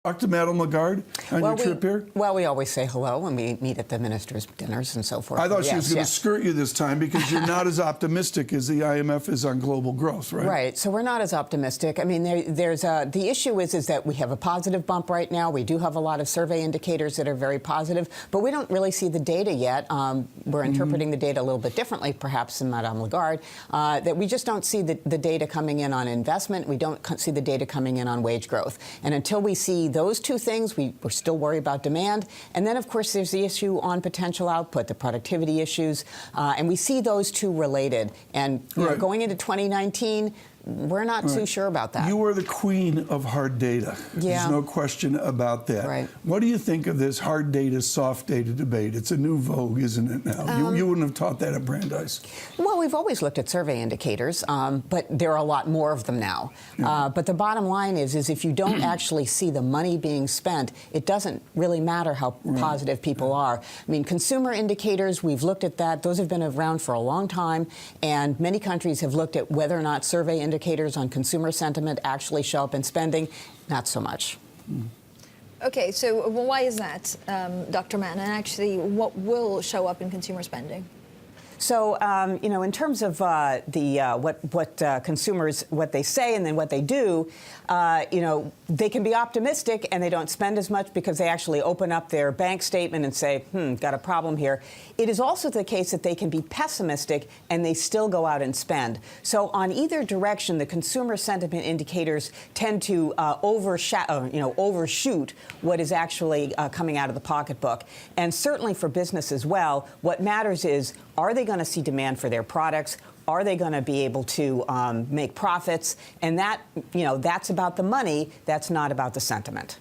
Talk to Madame Lagarde on your trip here? Well, we always say hello when we meet at the ministers' dinners and so forth. I thought she was going to skirt you this time because you're not as optimistic as the IMF is on global growth, right? Right. So we're not as optimistic. I mean, the issue is that we have a positive bump right now. We do have a lot of survey indicators that are very positive, but we don't really see the data yet. We're interpreting the data a little bit differently, perhaps, than Madame Lagarde, that we just don't see the data coming in on investment. We don't see the data coming in on wage growth. And until we see those two things, we're still worried about demand. And then, of course, there's the issue on potential output, the productivity issues. And we see those two related. And you know, going into 2019, we're not too sure about that. You are the queen of hard data. Yeah. There's no question about that. Right. What do you think of this hard data, soft data debate? It's a new vogue, isn't it now? You wouldn't have taught that at Brandeis. Well, we've always looked at survey indicators, but there are a lot more of them now. Yeah. But the bottom line is if you don't actually see the money being spent, it doesn't really matter how positive people are. I mean, consumer indicators, we've looked at that. Those have been around for a long time, and many countries have looked at whether or not survey indicators on consumer sentiment actually show up in spending. Not so much. Okay, so why is that, Dr. Mann? And actually, what will show up in consumer spending? So, you know, in terms of what consumers, what they say and then what they do, you know, they can be optimistic and they don't spend as much because they actually open up their bank statement and say, got a problem here. It is also the case that they can be pessimistic and they still go out and spend. So on either direction, the consumer sentiment indicators tend to overshoot what is actually coming out of the pocketbook. And certainly for business as well, what matters is, are they going to see demand for their products? Are they going to be able to make profits? And that, you know, that's about the money. That's not about the sentiment.